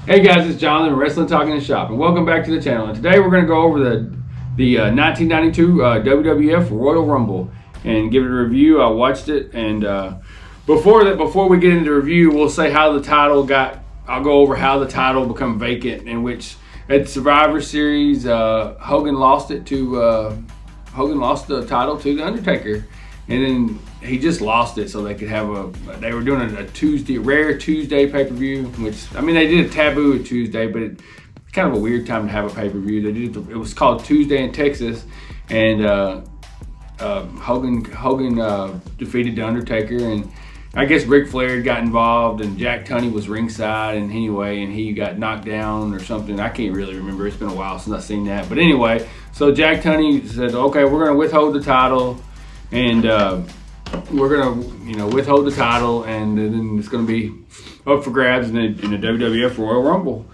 Hey guys, it's Jonathan from Wrestling Talking and Shop, and welcome back to the channel. And today we're going to go over the 1992 WWF Royal Rumble and give it a review. I watched it, and before we get into the review, we'll say how the title got. I'll go over how the title became vacant, in which at Survivor Series, Hogan lost the title to the Undertaker, and then he just lost it so they could have they were doing a rare Tuesday pay-per-view, which, I mean, they did a taboo Tuesday, but it's kind of a weird time to have a pay-per-view. They did it was called Tuesday in Texas, and Hogan defeated the Undertaker, and I guess Ric Flair got involved, and Jack Tunney was ringside, and he got knocked down or something. I can't really remember. It's been a while since I've seen that. But anyway, so Jack Tunney said, okay, we're going to withhold the title, and we're going to, withhold the title, and then it's going to be up for grabs in the WWF Royal Rumble.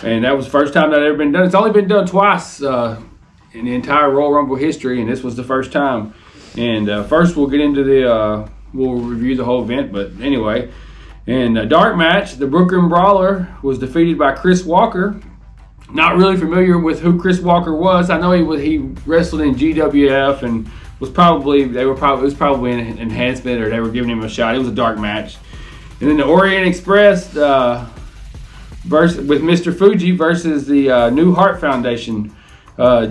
And that was the first time that had ever been done. It's only been done twice in the entire Royal Rumble history, and this was the first time. And first we'll get into we'll review the whole event, but anyway. In a dark match, the Brooklyn Brawler was defeated by Chris Walker. Not really familiar with who Chris Walker was. I know he wrestled in GWF and it was probably an enhancement, or they were giving him a shot. It was a dark match. And then the Orient Express with Mr. Fuji versus the New Hart Foundation,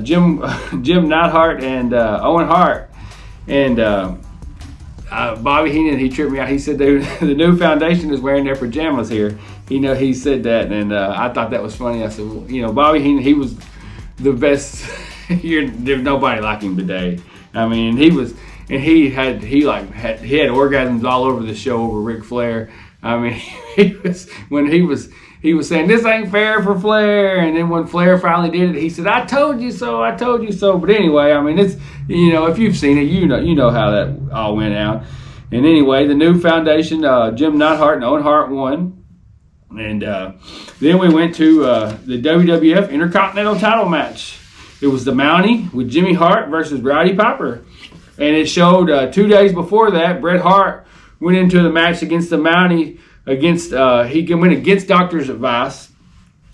Jim Neidhart and Owen Hart. And Bobby Heenan, he tripped me out. He said the New Foundation is wearing their pajamas here. He said that, and I thought that was funny. I said, well, Bobby Heenan, he was the best. There's nobody like him today. I mean, he had orgasms all over the show over Ric Flair. I mean, he was saying this ain't fair for Flair, and then when Flair finally did it, he said, "I told you so, I told you so." But anyway, I mean, it's if you've seen it, you know how that all went out. And anyway, the New Foundation, Jim Neidhart and Owen Hart won, and then we went to the WWF Intercontinental Title match. It was the Mountie with Jimmy Hart versus Rowdy Piper. And it showed 2 days before that, Bret Hart went into the match against the Mountie. He went against doctor's advice.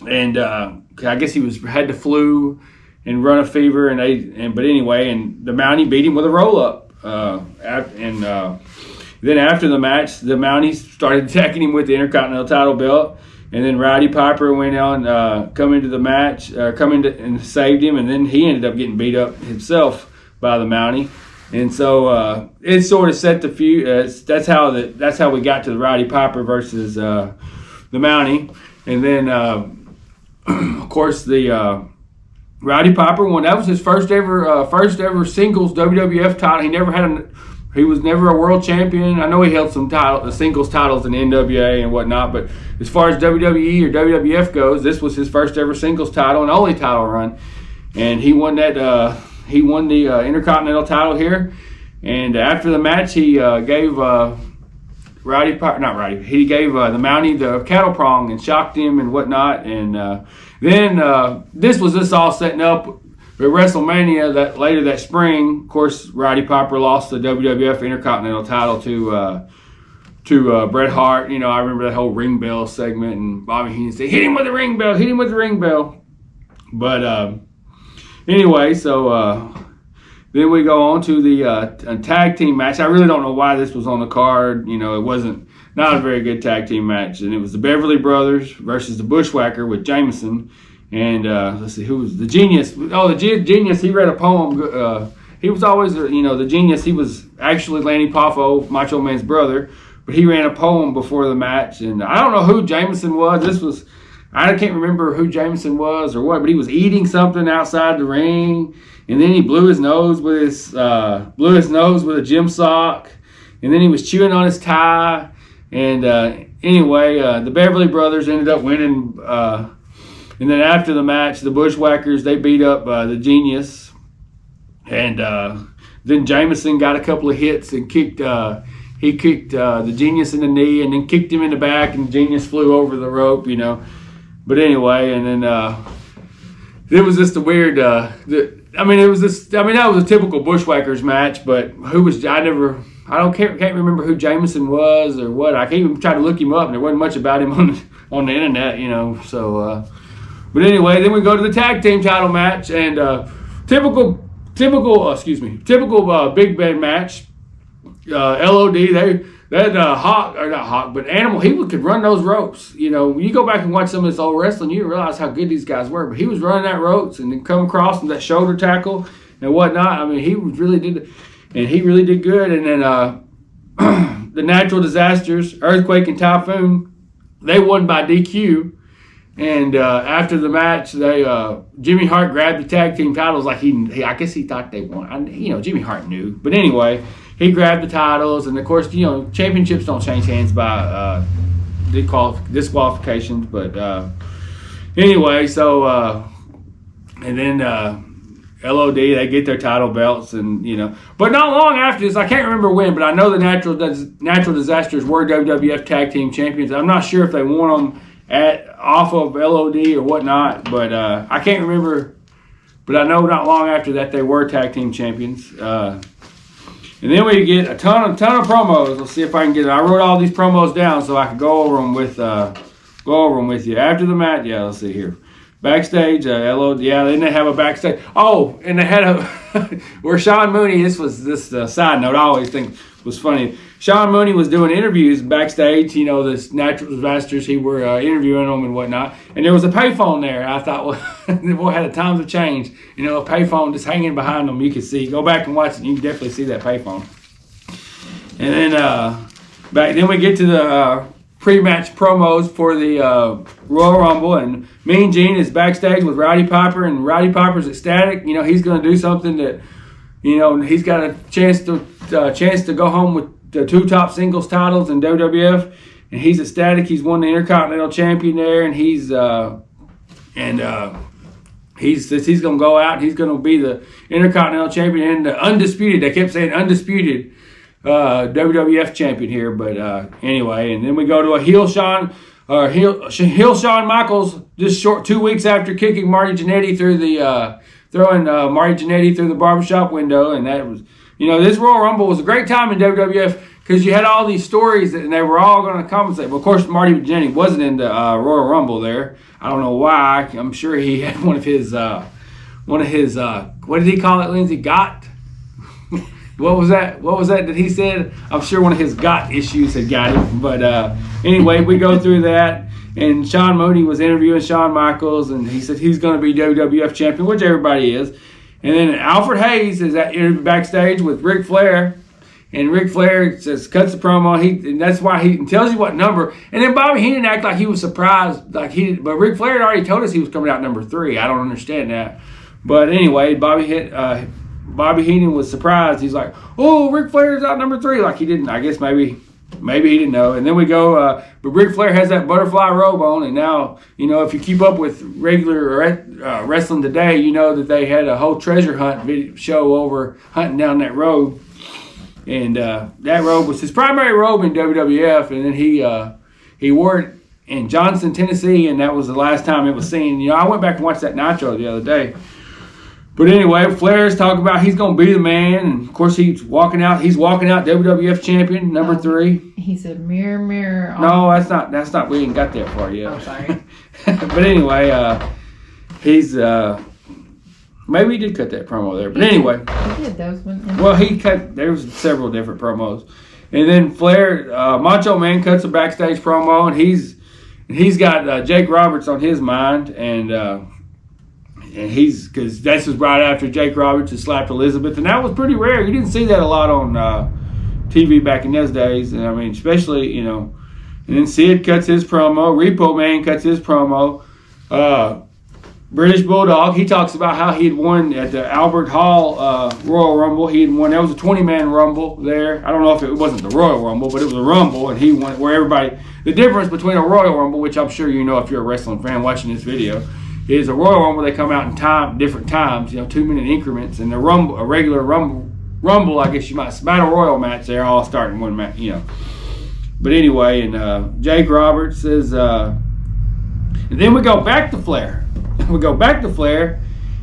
And I guess he had the flu and run a fever. But anyway, and the Mountie beat him with a roll-up. Then after the match, the Mountie started attacking him with the Intercontinental title belt. And then Rowdy Piper went on, come into the match, and saved him, and then he ended up getting beat up himself by the Mountie. And so it sort of set the feud. That's how we got to the Rowdy Piper versus the Mountie. And then, of course, the Rowdy Piper won. That was his first ever singles WWF title. He was never a world champion. I know he held some singles titles in NWA and whatnot, but as far as WWE or WWF goes, this was his first ever singles title and only title run. And he won that. He won the Intercontinental title here. And after the match, he gave the Mountie the cattle prong and shocked him and whatnot. And then this was just all setting up. At WrestleMania later that spring, of course, Rowdy Piper lost the WWF Intercontinental title to Bret Hart. I remember that whole ring bell segment, and Bobby Heenan said, "Hit him with the ring bell, hit him with the ring bell." But anyway, so then we go on to the tag team match. I really don't know why this was on the card. It wasn't not a very good tag team match, and it was the Beverly Brothers versus the Bushwhacker with Jameson. And let's see, who was the Genius? Oh, the Genius, he read a poem. He was always, the Genius. He was actually Lanny Poffo, Macho Man's brother, but he ran a poem before the match. And I don't know who Jameson was. I can't remember who Jameson was or what, but he was eating something outside the ring. And then he blew his nose with a gym sock. And then he was chewing on his tie. And anyway, the Beverly Brothers ended up winning. And then after the match, the Bushwhackers, they beat up the Genius. And then Jameson got a couple of hits and kicked the Genius in the knee and then kicked him in the back, and Genius flew over the rope, But anyway, and then it was just a weird, that was a typical Bushwhackers match, but can't remember who Jameson was or what. I can't even try to look him up, and there wasn't much about him on the internet, you know. So, but anyway, then we go to the tag team title match, and typical big band match. LOD, Animal, he could run those ropes. You know, when you go back and watch some of this old wrestling, you realize how good these guys were. But he was running that ropes and then come across with that shoulder tackle and whatnot. I mean, he really did good. And then the Natural Disasters, Earthquake and Typhoon, they won by DQ. And after the match, Jimmy Hart grabbed the tag team titles like I guess he thought they won. Jimmy Hart knew. But anyway, he grabbed the titles, and of course, championships don't change hands by disqualifications. But anyway, so and then LOD, they get their title belts, and but not long after this, I can't remember when, but I know the Natural Disasters were WWF Tag Team Champions. I'm not sure if they won them off of LOD or whatnot, but I can't remember. But I know not long after that they were Tag Team Champions. And then we get a ton of promos. Let's see if I can get it. I wrote all these promos down so I could go over them with you after the match. Yeah, let's see here. Backstage, LOD. Yeah, then they have a backstage. Oh, and they had where Sean Mooney. This side note I always think was funny. Sean Mooney was doing interviews backstage. This Natural Disasters. He were interviewing them and whatnot. And there was a payphone there. I thought, well, boy, how the times have changed. A payphone just hanging behind them. You can see. Go back and watch it. You can definitely see that payphone. And then then we get to the pre-match promos for the Royal Rumble, and Mean Gene is backstage with Rowdy Piper, and Rowdy Piper's ecstatic. He's going to do something that, he's got a chance to go home with the 2 top singles titles in WWF, and he's ecstatic. He's won the Intercontinental Champion there, and he's going to go out. He's going to be the Intercontinental Champion and the undisputed. They kept saying undisputed WWF Champion here, but anyway, and then we go to a heel Shawn Michaels just 2 weeks after kicking Marty Jannetty through the Marty Jannetty through the barbershop window, and that was. This Royal Rumble was a great time in WWF because you had all these stories and they were all going to compensate. Well, of course, Marty Jannetty wasn't in the Royal Rumble there. I don't know why. I'm sure he had one of his what did he call it, Lindsay? Got? What was that that he said? I'm sure one of his got issues had got him. But anyway, we go through that. And Sean Mooney was interviewing Shawn Michaels, and he said he's going to be WWF champion, which everybody is. And then Alfred Hayes is backstage with Ric Flair, and Ric Flair cuts the promo. And that's why he tells you what number. And then Bobby Heenan acted like he was surprised, but Ric Flair had already told us he was coming out number 3. I don't understand that, but anyway, Bobby Heenan was surprised. He's like, "Oh, Ric Flair's out number 3," like he didn't. I guess maybe he didn't know. And then we go, but Ric Flair has that butterfly robe on, and now, if you keep up with regular wrestling today, you know that they had a whole treasure hunt show over hunting down that robe. And that robe was his primary robe in WWF, and then he wore it in Johnson, Tennessee, and that was the last time it was seen. I went back and watched that Nitro the other day. But anyway, Flair's talking about he's going to be the man, and of course he's walking out WWF champion, number 3. He said, "Mirror, mirror." No, that's not. We ain't got that far yet. Oh, sorry. But anyway, he's maybe he did cut that promo there. But anyway, he did those ones. Well, there was several different promos, and then Flair, Macho Man cuts a backstage promo, and he's got Jake Roberts on his mind, and because this was right after Jake Roberts had slapped Elizabeth, and that was pretty rare. You didn't see that a lot on TV back in those days, and I mean, especially, and then Sid cuts his promo, Repo Man cuts his promo, British Bulldog, he talks about how he had won at the Albert Hall Royal Rumble. He had won, that was a 20-man Rumble there. I don't know if it wasn't the Royal Rumble, but it was a Rumble, and he won where everybody, the difference between a Royal Rumble, which I'm sure you know if you're a wrestling fan watching this video, is a Royal Rumble. They come out in different times, 2-minute increments, and a regular Rumble, I guess you might, Battle Royal match, they're all starting one match, But anyway, and Jake Roberts says, and then we go back to Flair.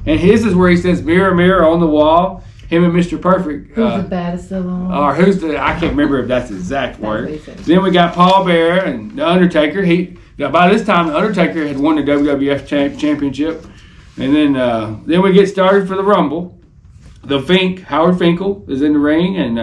And his is where he says, "Mirror, mirror on the wall." him and Mr. Perfect. Who's the baddest of them all? Or I can't remember if that's the exact word. what he said. Then we got Paul Bearer and The Undertaker. By this time, The Undertaker had won the WWF championship. And then we get started for the Rumble. Howard Finkel is in the ring, and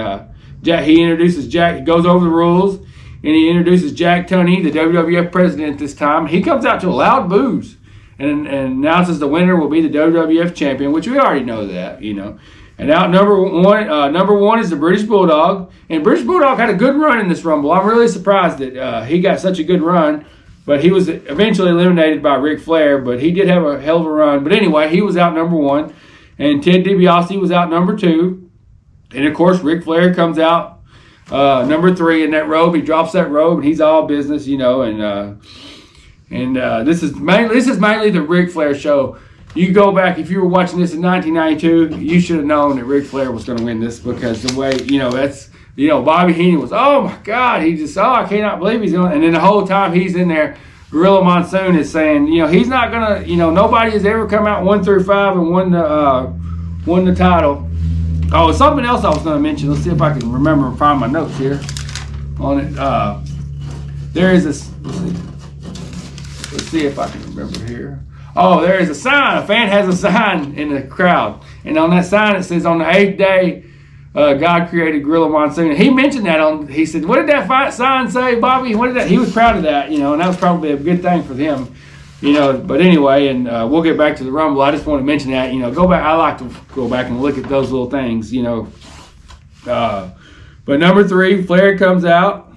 he introduces Jack. He goes over the rules, and he introduces Jack Tunney, the WWF president this time. He comes out to a loud boos and announces the winner will be the WWF champion, which we already know that, you know. And out number one is the British Bulldog, and British Bulldog had a good run in this Rumble. I'm really surprised that he got such a good run, but he was eventually eliminated by Ric Flair. But he did have a hell of a run. But anyway, he was out number one, and Ted DiBiase was out number two, and of course Ric Flair comes out number three in that robe. He drops that robe, and he's all business, you know. And this is mainly the Ric Flair show. You go back, if you were watching this in 1992, you should have known that Ric Flair was going to win this, because the way, you know, Bobby Heenan was, oh my God, I cannot believe he's going. And then the whole time he's in there, Gorilla Monsoon is saying, you know, he's not going to, you know, nobody has ever come out 1 through 5 and won the title. Oh, something else I was going to mention. Let's see if I can remember and find my notes here on it. There is this, let's see if I can remember here. Oh, there is a sign. A fan has a sign in the crowd. And on that sign it says, on the 8th day, God created Gorilla Monsoon. And he mentioned that he said, what did that sign say, Bobby? What did that? He was proud of that, you know, and that was probably a good thing for him, you know. But anyway, and we'll get back to the Rumble. I just want to mention that, you know, I like to go back and look at those little things, you know. But number 3, Flair comes out,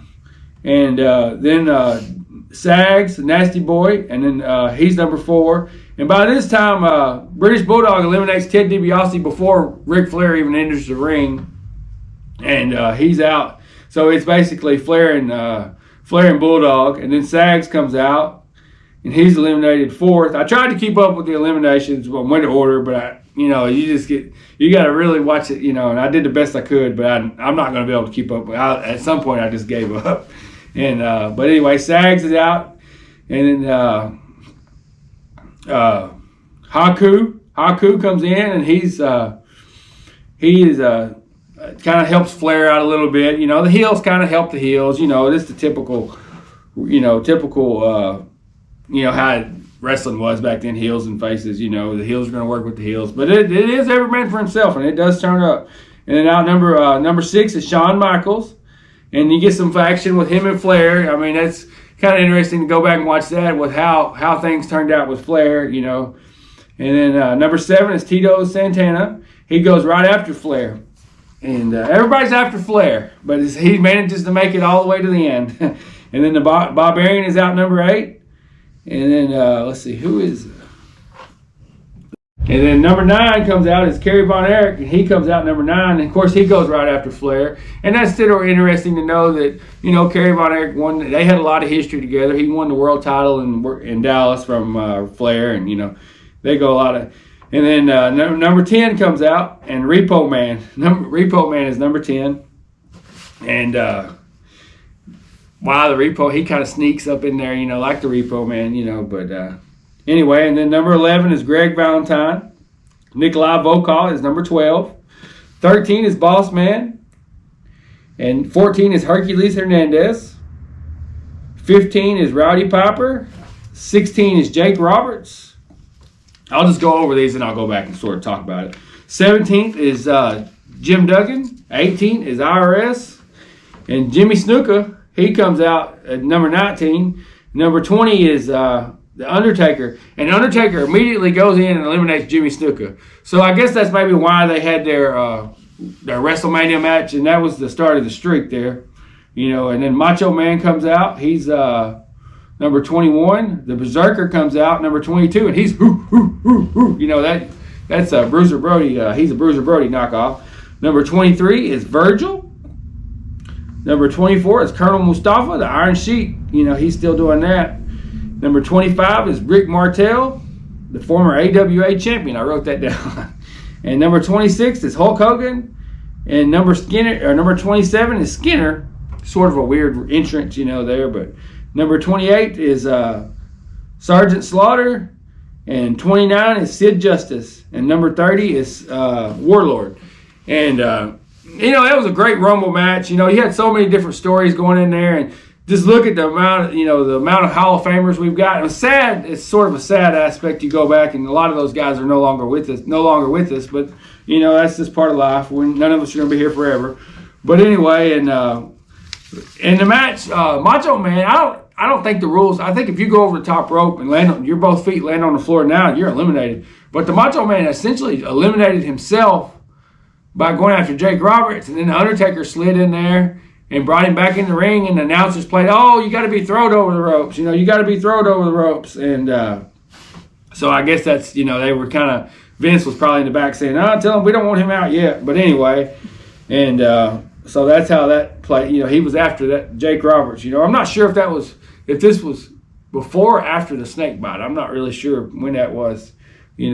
and then Sags, Nasty Boy, and then he's number 4. And by this time, British Bulldog eliminates Ted DiBiase before Ric Flair even enters the ring, and he's out. So it's basically Flair and Bulldog, and then Sags comes out, and he's eliminated 4th. I tried to keep up with the eliminations in winter order, but you got to really watch it, you know. And I did the best I could, but I'm not going to be able to keep up. At some point, I just gave up. And but anyway, Sags is out, and then Haku comes in, and he kind of helps Flair out a little bit. You know, the heels kind of help the heels. You know, it's the typical how wrestling was back then, heels and faces. You know, the heels are going to work with the heels, but it is every man for himself, and it does turn up. And then out number 6 is Shawn Michaels. And you get some action with him and Flair. I mean, that's kind of interesting to go back and watch that with how things turned out with Flair, you know. And then number 7 is Tito Santana. He goes right after Flair. And everybody's after Flair, but he manages to make it all the way to the end. And then the Barbarian is out number 8. And then, let's see, who is... And then number 9 comes out is Kerry Von Erich, and he comes out number 9. And of course, he goes right after Flair. And that's still interesting to know that, you know, Kerry Von Erich won. They had a lot of history together. He won the world title in Dallas from Flair, and, you know, they go a lot of. And then number 10 comes out, and Repo Man. Repo Man is number 10. And the Repo, he kind of sneaks up in there, you know, like the Repo Man, you know, but. Anyway, and then number 11 is Greg Valentine. Nikolai Volkov is number 12. 13 is Boss Man. And 14 is Hercules Hernandez. 15 is Rowdy Piper. 16 is Jake Roberts. I'll just go over these and I'll go back and sort of talk about it. 17th is Jim Duggan. 18 is IRS. And Jimmy Snuka, he comes out at number 19. Number 20 is... The Undertaker. And Undertaker immediately goes in and eliminates Jimmy Snuka. So I guess that's maybe why they had their WrestleMania match, and that was the start of the streak there. You know, and then Macho Man comes out. He's number 21. The Berserker comes out, number 22, and he's you know, that's Bruiser Brody. He's a Bruiser Brody knockoff. Number 23 is Virgil. Number 24 is Colonel Mustafa, the Iron Sheik. You know, he's still doing that. Number 25 is Rick Martel, the former AWA champion. I wrote that down. And number 26 is Hulk Hogan. And number 27 is Skinner. Sort of a weird entrance, you know, there. But number 28 is Sergeant Slaughter. And 29 is Sid Justice. And number 30 is Warlord. And that was a great Rumble match. You had so many different stories going in there, and just look at the amount of Hall of Famers we've got. And it's sad. It's sort of a sad aspect. You go back, and a lot of those guys are no longer with us. But that's just part of life. None of us are going to be here forever. But anyway, and in the match, Macho Man, I don't think the rules. I think if you go over the top rope and your both feet land on the floor now, you're eliminated. But the Macho Man essentially eliminated himself by going after Jake Roberts, and then the Undertaker slid in there and brought him back in the ring, and the announcers played, "Oh, you got to be thrown over the ropes. You got to be thrown over the ropes." And so I guess that's, they were kind of, Vince was probably in the back saying, "Oh, tell him we don't want him out yet." But anyway, and so that's how that played. He was after that Jake Roberts. I'm not sure if this was before or after the snake bite. I'm not really sure when that was. But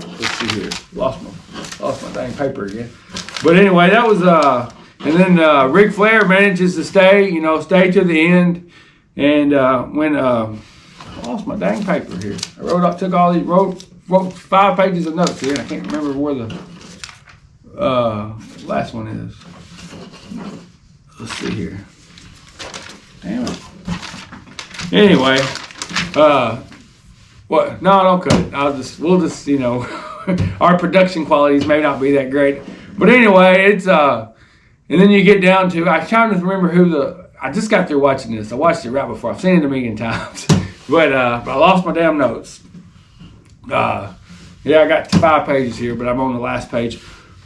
let's see here. Lost my dang paper again. But anyway, that was and then Ric Flair manages to stay to the end. And when I lost my dang paper here. I wrote 5 pages of notes here, and I can't remember where the last one is. Let's see here. Damn it. Anyway, what? No, don't cut it. We'll just our production qualities may not be that great. But anyway, it's and then you get down to, I'm trying to remember I just got through watching this. I watched it right before. I've seen it a million times. But I lost my damn notes. I got 5 pages here, but I'm on the last page.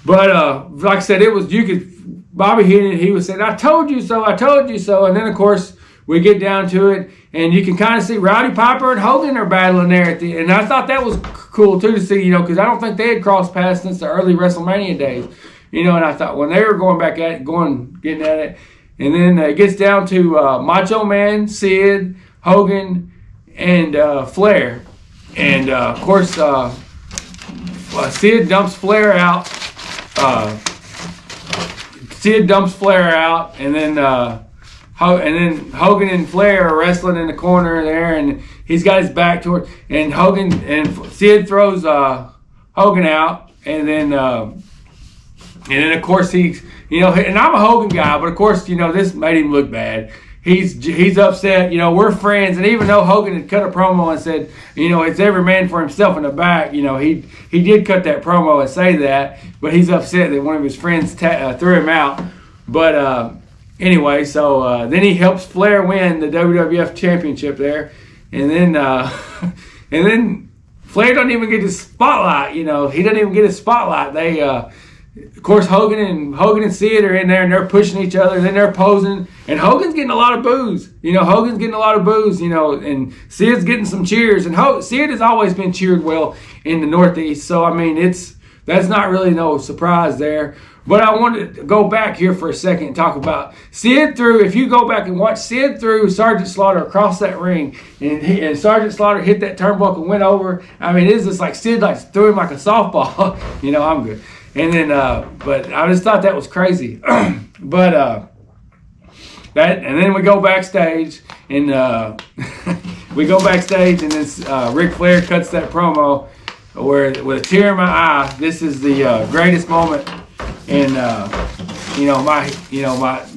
But like I said, Bobby Heenan, he was saying, "I told you so, I told you so." And then, of course, we get down to it, and you can kind of see Rowdy Piper and Hogan are battling there at the end. And I thought that was cool, too, to see, because I don't think they had crossed paths since the early WrestleMania days. And I thought when they were going back at it, getting at it. And then it gets down to Macho Man, Sid, Hogan, and Flair. And, of course, Sid dumps Flair out. And then Hogan and Flair are wrestling in the corner there, and he's got his back toward, and Sid throws Hogan out, and then of course he's, and I'm a Hogan guy, but of course, this made him look bad. He's upset, we're friends, and even though Hogan had cut a promo and said, it's every man for himself in the back, he did cut that promo and say that, but he's upset that one of his friends threw him out. But anyway, so then he helps Flair win the WWF Championship there, and then Flair doesn't even get his spotlight. He doesn't even get his spotlight. They, of course, Hogan and Sid are in there, and they're pushing each other, and then they're posing, and Hogan's getting a lot of boos. And Sid's getting some cheers, and Sid has always been cheered well in the Northeast. So I mean, that's not really no surprise there. But I wanted to go back here for a second and talk about Sid if you go back and watch, Sid threw Sergeant Slaughter across that ring, and Sergeant Slaughter hit that turnbuckle and went over. I mean, it's just like Sid threw him like a softball. I'm good. And then, but I just thought that was crazy. But and then we go backstage, and then Ric Flair cuts that promo where, with a tear in my eye, this is the greatest moment in my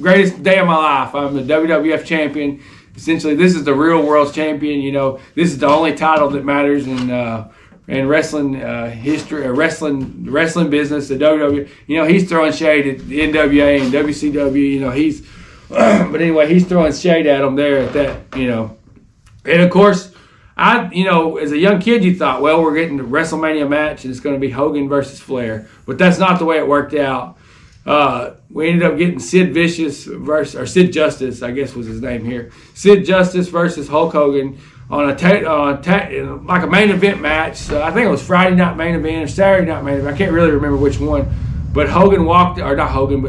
greatest day of my life. I'm the WWF champion. Essentially, this is the real world's champion. This is the only title that matters in wrestling history, or wrestling business. The WWF. He's throwing shade at the NWA and WCW. But anyway, he's throwing shade at them there at that. And of course, as a young kid, you thought, well, we're getting the WrestleMania match, and it's going to be Hogan versus Flair. But that's not the way it worked out. We ended up getting Sid Justice, I guess was his name here. Sid Justice versus Hulk Hogan on like a main event match. I think it was Friday night main event or Saturday night main event. I can't really remember which one. But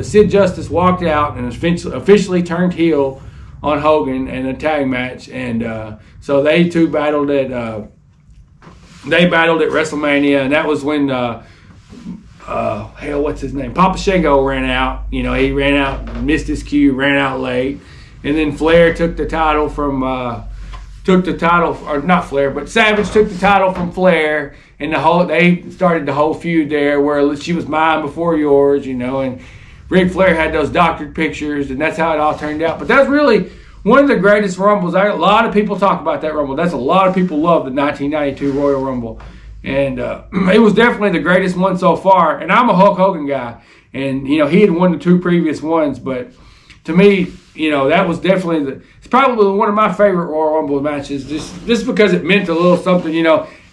Sid Justice walked out and officially turned heel on Hogan in a tag match, and so they two battled at WrestleMania, and that was when what's his name? Papa Shango ran out. He ran out, missed his cue, ran out late, and then Flair took the title from took the title, or not Flair, but Savage took the title from Flair, and they started the whole feud there where she was mine before yours, and Ric Flair had those doctored pictures, and that's how it all turned out. But that's really one of the greatest Rumbles. A lot of people talk about that Rumble. That's a lot of people love the 1992 Royal Rumble. And it was definitely the greatest one so far. And I'm a Hulk Hogan guy. And, he had won the 2 previous ones. But to me, that was definitely it's probably one of my favorite Royal Rumble matches. Just because it meant a little something,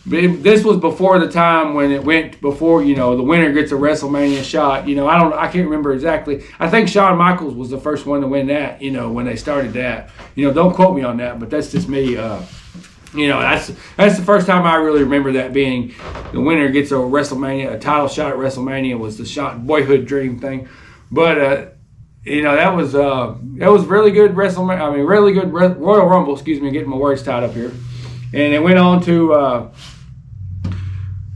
This was before the time when it went before, the winner gets a WrestleMania shot. I can't remember exactly. I think Shawn Michaels was the first one to win that, when they started that. Don't quote me on that, but that's just me. That's the first time I really remember that being the winner gets a title shot at WrestleMania was the boyhood dream thing. But, that was really good really good Royal Rumble, getting my words tied up here. And it went on to,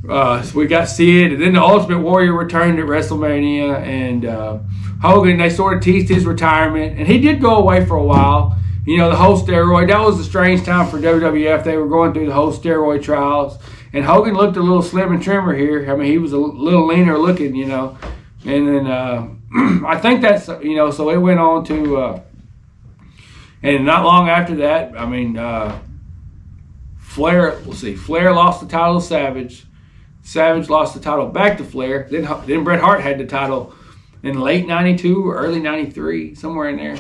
so we got Sid, and then the Ultimate Warrior returned at WrestleMania, and Hogan, they sort of teased his retirement, and he did go away for a while. The whole steroid, that was a strange time for WWF. They were going through the whole steroid trials, and Hogan looked a little slim and trimmer here. He was a little leaner looking, and then I think that's, so it went on to, and not long after that, Flair lost the title to Savage. Savage lost the title back to Flair. Then Bret Hart had the title in late 92 or early 93, somewhere in there,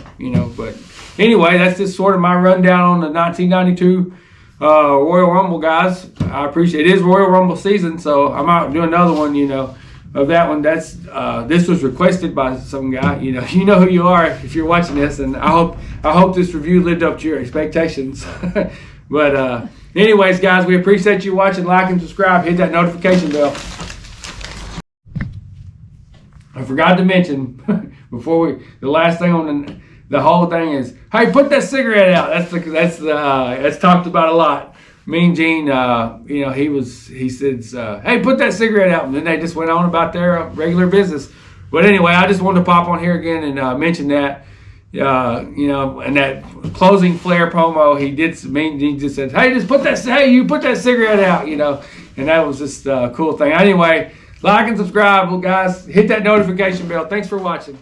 But anyway, that's just sort of my rundown on the 1992 Royal Rumble, guys. I appreciate it. It is Royal Rumble season, so I might do another one, of that one. That's this was requested by some guy. You know who you are if you're watching this, and I hope this review lived up to your expectations. But anyways, guys, we appreciate you watching. Like and subscribe. Hit that notification bell. I forgot to mention the last thing on the whole thing is, hey, put that cigarette out. That's talked about a lot. Mean Gene, he says, hey, put that cigarette out, and then they just went on about their regular business. But anyway, I just wanted to pop on here again and mention that. And that closing Flair promo, he just said, hey, put that cigarette out, and that was just a cool thing. Anyway, like and subscribe, guys. Hit that notification bell. Thanks for watching.